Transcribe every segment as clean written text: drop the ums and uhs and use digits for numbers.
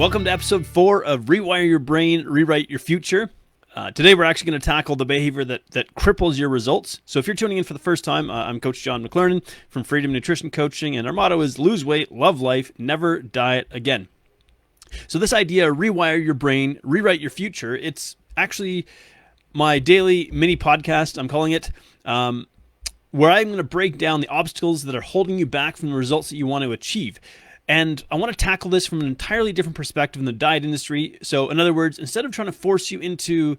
Welcome to episode 4 of Rewire Your Brain, Rewrite Your Future. Today we're actually going to tackle the behavior that cripples your results. So if you're tuning in for the first time, I'm Coach John McLernan from Freedom Nutrition Coaching, and our motto is lose weight, love life, never diet again. So this idea, rewire your brain, rewrite your future, it's actually my daily mini podcast, I'm calling it, where I'm going to break down the obstacles that are holding you back from the results that you want to achieve. And I want to tackle this from an entirely different perspective in the diet industry. So in other words, instead of trying to force you into,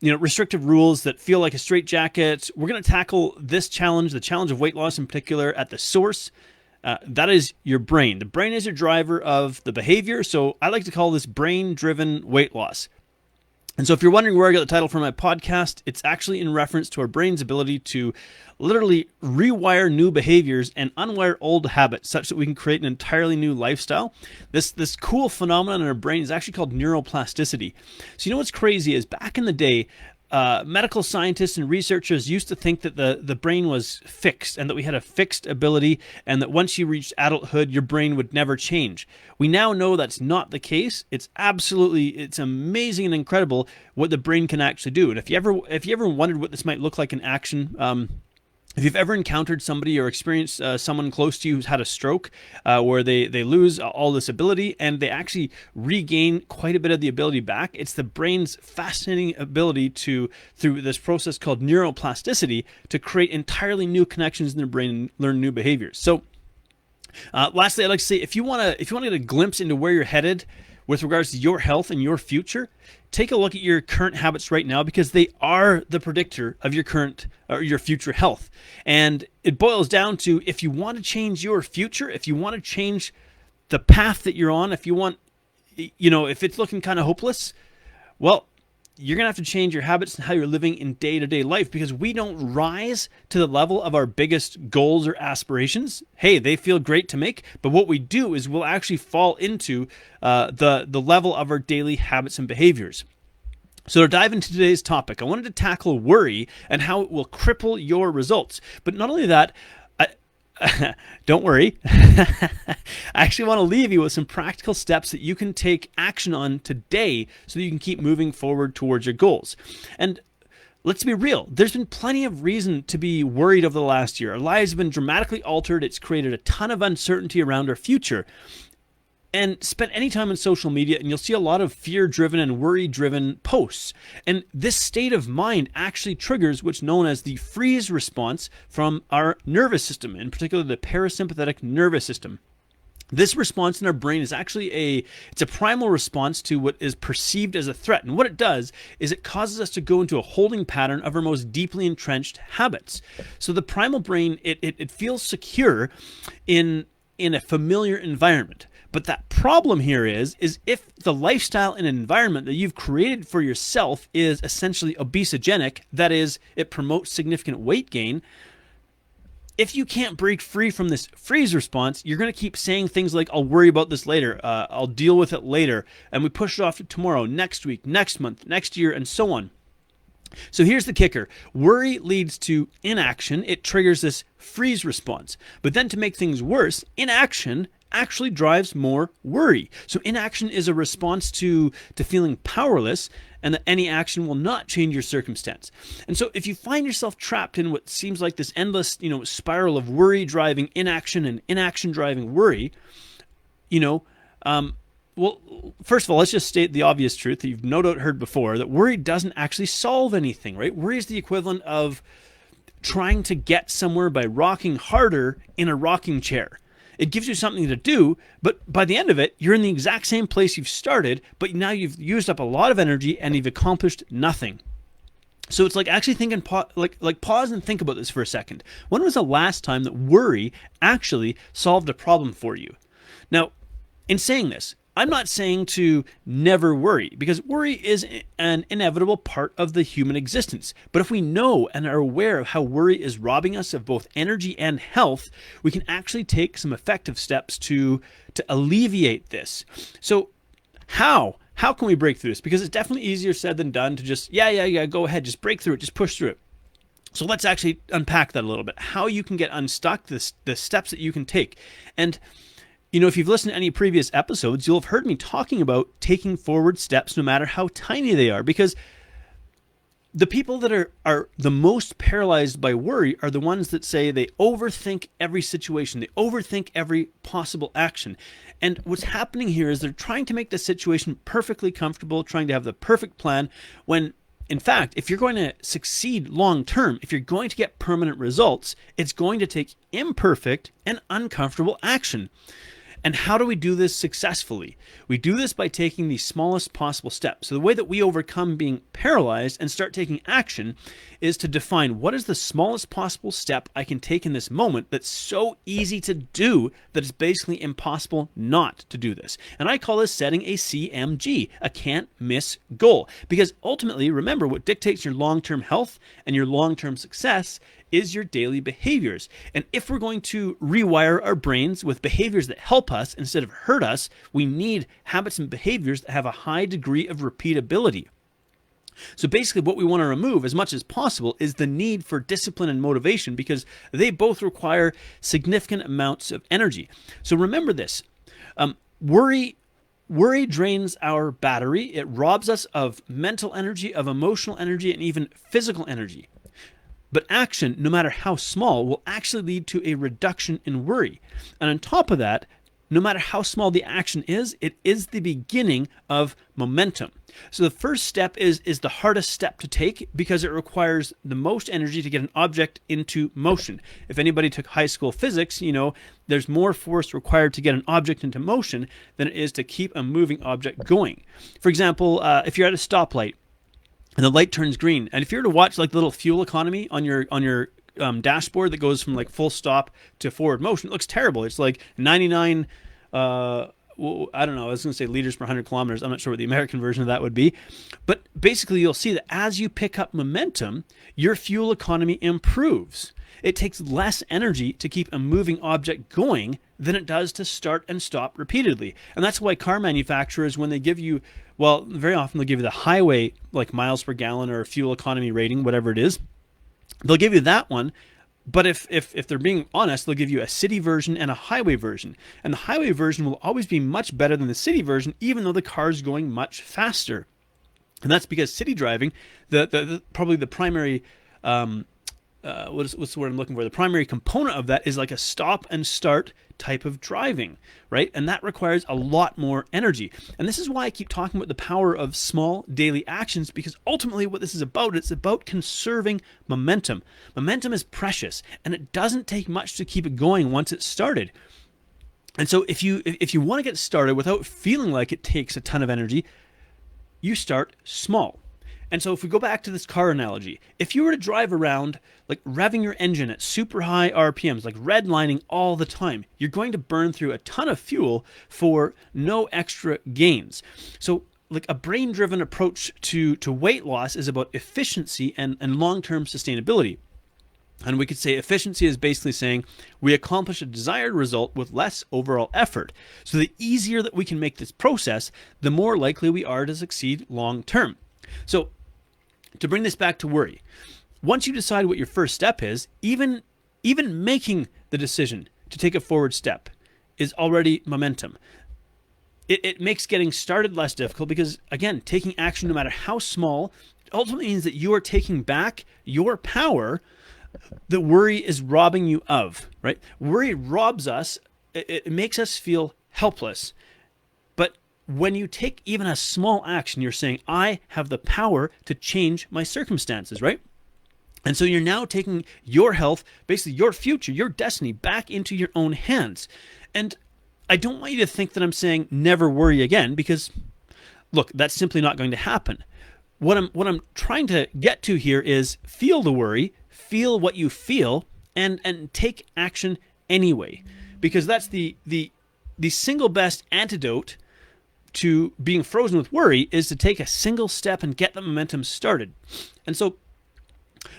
restrictive rules that feel like a straitjacket, we're going to tackle this challenge, the challenge of weight loss in particular, at the source. That is your brain. The brain is your driver of the behavior. So I like to call this brain-driven weight loss. And so if you're wondering where I got the title from my podcast, it's actually in reference to our brain's ability to literally rewire new behaviors and unwire old habits such that we can create an entirely new lifestyle. This cool phenomenon in our brain is actually called neuroplasticity. So what's crazy is back in the day, medical scientists and researchers used to think that the brain was fixed and that we had a fixed ability and that once you reached adulthood, your brain would never change. We now know that's not the case. It's amazing and incredible what the brain can actually do. And if you ever wondered what this might look like in action, if you've ever encountered somebody or experienced someone close to you who's had a stroke where they lose all this ability and they actually regain quite a bit of the ability back, it's the brain's fascinating ability to, through this process called neuroplasticity, to create entirely new connections in their brain and learn new behaviors. So lastly, I'd like to say, if you want to get a glimpse into where you're headed with regards to your health and your future, take a look at your current habits right now because they are the predictor of your current or your future health. And it boils down to, if you want to change your future, if you want to change the path that you're on, if you want, if it's looking kind of hopeless, well, you're going to have to change your habits and how you're living in day-to-day life, because we don't rise to the level of our biggest goals or aspirations. Hey, they feel great to make, but what we do is we'll actually fall into the level of our daily habits and behaviors. So to dive into today's topic, I wanted to tackle worry and how it will cripple your results. But not only that, don't worry. I actually want to leave you with some practical steps that you can take action on today so that you can keep moving forward towards your goals. And let's be real, there's been plenty of reason to be worried over the last year. Our lives have been dramatically altered. It's created a ton of uncertainty around our future. And spend any time on social media and you'll see a lot of fear-driven and worry-driven posts. And this state of mind actually triggers what's known as the freeze response from our nervous system, in particular the parasympathetic nervous system. This response in our brain is actually it's a primal response to what is perceived as a threat. And what it does is it causes us to go into a holding pattern of our most deeply entrenched habits. So the primal brain, it feels secure in a familiar environment. But that problem here is if the lifestyle and environment that you've created for yourself is essentially obesogenic, that is, it promotes significant weight gain, if you can't break free from this freeze response, you're going to keep saying things like, I'll worry about this later, I'll deal with it later, and we push it off to tomorrow, next week, next month, next year, and so on. So here's the kicker. Worry leads to inaction. It triggers this freeze response. But then to make things worse, inaction actually drives more worry. So inaction is a response to feeling powerless, and that any action will not change your circumstance. And so if you find yourself trapped in what seems like this endless, spiral of worry driving inaction and inaction driving worry, well, first of all, let's just state the obvious truth that you've no doubt heard before, that worry doesn't actually solve anything, right? Worry is the equivalent of trying to get somewhere by rocking harder in a rocking chair. It gives you something to do, but by the end of it, you're in the exact same place you've started, but now you've used up a lot of energy and you've accomplished nothing. So it's like actually thinking, pause and think about this for a second. When was the last time that worry actually solved a problem for you? Now, in saying this, I'm not saying to never worry, because worry is an inevitable part of the human existence. But if we know and are aware of how worry is robbing us of both energy and health, we can actually take some effective steps to alleviate this. So how can we break through this? Because it's definitely easier said than done to just, go ahead, just break through it, just push through it. So let's actually unpack that a little bit. How you can get unstuck, the steps that you can take. And If you've listened to any previous episodes, you'll have heard me talking about taking forward steps no matter how tiny they are, because the people that are the most paralyzed by worry are the ones that say they overthink every situation. They overthink every possible action. And what's happening here is they're trying to make the situation perfectly comfortable, trying to have the perfect plan, when in fact, if you're going to succeed long term, if you're going to get permanent results, it's going to take imperfect and uncomfortable action. And how do we do this successfully? We do this by taking the smallest possible steps. So the way that we overcome being paralyzed and start taking action is to define what is the smallest possible step I can take in this moment that's so easy to do that it's basically impossible not to do this. And I call this setting a CMG, a can't miss goal. Because ultimately, remember, what dictates your long-term health and your long-term success is your daily behaviors. And if we're going to rewire our brains with behaviors that help us instead of hurt us, we need habits and behaviors that have a high degree of repeatability. So basically what we want to remove as much as possible is the need for discipline and motivation, because they both require significant amounts of energy. So remember this, worry drains our battery. It robs us of mental energy, of emotional energy, and even physical energy. But action, no matter how small, will actually lead to a reduction in worry. And on top of that, no matter how small the action is, it is the beginning of momentum. So the first step is the hardest step to take, because it requires the most energy to get an object into motion. If anybody took high school physics, there's more force required to get an object into motion than it is to keep a moving object going. For example, if you're at a stoplight and the light turns green, and if you were to watch like the little fuel economy on your dashboard that goes from like full stop to forward motion, it looks terrible. It's like 99 I don't know, I was going to say liters per 100 kilometers. I'm not sure what the American version of that would be. But basically you'll see that as you pick up momentum, your fuel economy improves. It takes less energy to keep a moving object going than it does to start and stop repeatedly. And that's why car manufacturers, when they give you, well, very often they'll give you the highway, like miles per gallon or fuel economy rating, whatever it is, they'll give you that one. But if they're being honest, they'll give you a city version and a highway version. And the highway version will always be much better than the city version, even though the car's going much faster. And that's because city driving, probably the primary, what's the word I'm looking for? The primary component of that is like a stop and start type of driving, right? And that requires a lot more energy. And this is why I keep talking about the power of small daily actions, because ultimately what this is about, it's about conserving momentum. Momentum is precious, and it doesn't take much to keep it going once it's started. And so if you want to get started without feeling like it takes a ton of energy, you start small. And so if we go back to this car analogy, if you were to drive around like revving your engine at super high RPMs, like redlining all the time, you're going to burn through a ton of fuel for no extra gains. So like a brain-driven approach to weight loss is about efficiency and long-term sustainability. And we could say efficiency is basically saying we accomplish a desired result with less overall effort. So the easier that we can make this process, the more likely we are to succeed long-term. So to bring this back to worry, once you decide what your first step is, even making the decision to take a forward step is already momentum. It makes getting started less difficult because, again, taking action, no matter how small, ultimately means that you are taking back your power that worry is robbing you of, right? Worry robs us. It makes us feel helpless. But when you take even a small action, you're saying, I have the power to change my circumstances, right? And so you're now taking your health, basically your future, your destiny back into your own hands. And I don't want you to think that I'm saying never worry again, because look, that's simply not going to happen. What I'm trying to get to here is feel the worry, feel what you feel, and take action anyway. Because that's the single best antidote to being frozen with worry is to take a single step and get the momentum started. And so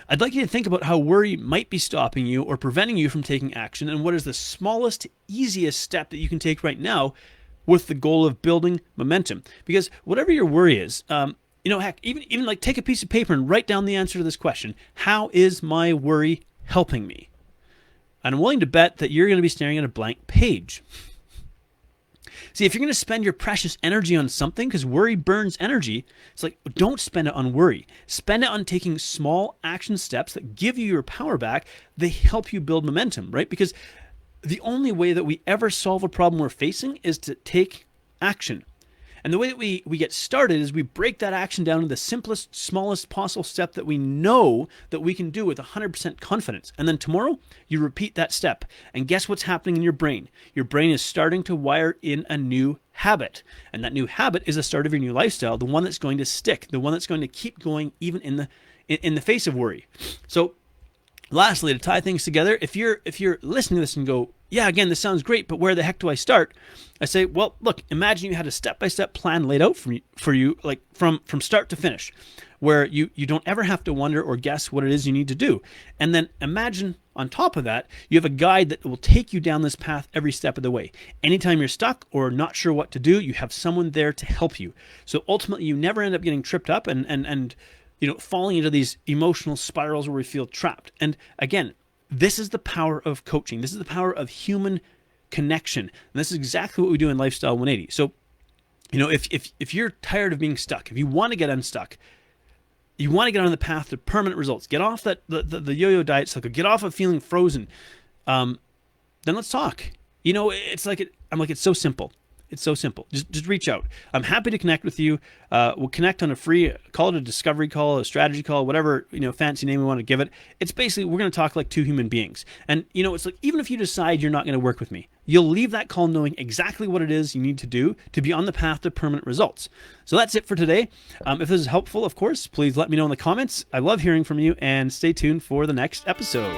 I'd like you to think about how worry might be stopping you or preventing you from taking action, and what is the smallest, easiest step that you can take right now with the goal of building momentum. Because whatever your worry is, heck, even like take a piece of paper and write down the answer to this question. How is my worry helping me? And I'm willing to bet that you're going to be staring at a blank page. See, if you're going to spend your precious energy on something, because worry burns energy, it's like, don't spend it on worry. Spend it on taking small action steps that give you your power back. They help you build momentum, right? Because the only way that we ever solve a problem we're facing is to take action. And the way that we get started is we break that action down to the simplest, smallest possible step that we know that we can do with 100% confidence. And then tomorrow, you repeat that step. And guess what's happening in your brain? Your brain is starting to wire in a new habit. And that new habit is the start of your new lifestyle, the one that's going to stick, the one that's going to keep going even in the face of worry. So lastly, to tie things together, if you're listening to this and go, yeah, again, this sounds great, but where the heck do I start? I say, well, look, imagine you had a step-by-step plan laid out for you, like from start to finish, where you don't ever have to wonder or guess what it is you need to do. And then imagine on top of that, you have a guide that will take you down this path every step of the way. Anytime you're stuck or not sure what to do, you have someone there to help you. So ultimately, you never end up getting tripped up and falling into these emotional spirals where we feel trapped. And again, this is the power of coaching. This is the power of human connection. And this is exactly what we do in Lifestyle 180. So, if you're tired of being stuck, if you want to get unstuck, you want to get on the path to permanent results, get off the yo-yo diet cycle, get off of feeling frozen, then let's talk. It's so simple. It's so simple. Just reach out. I'm happy to connect with you. We'll connect on a free, call it a discovery call, a strategy call, whatever, fancy name we want to give it. It's basically, we're going to talk like two human beings. And, it's like, even if you decide you're not going to work with me, you'll leave that call knowing exactly what it is you need to do to be on the path to permanent results. So that's it for today. If this is helpful, of course, please let me know in the comments. I love hearing from you, and stay tuned for the next episode.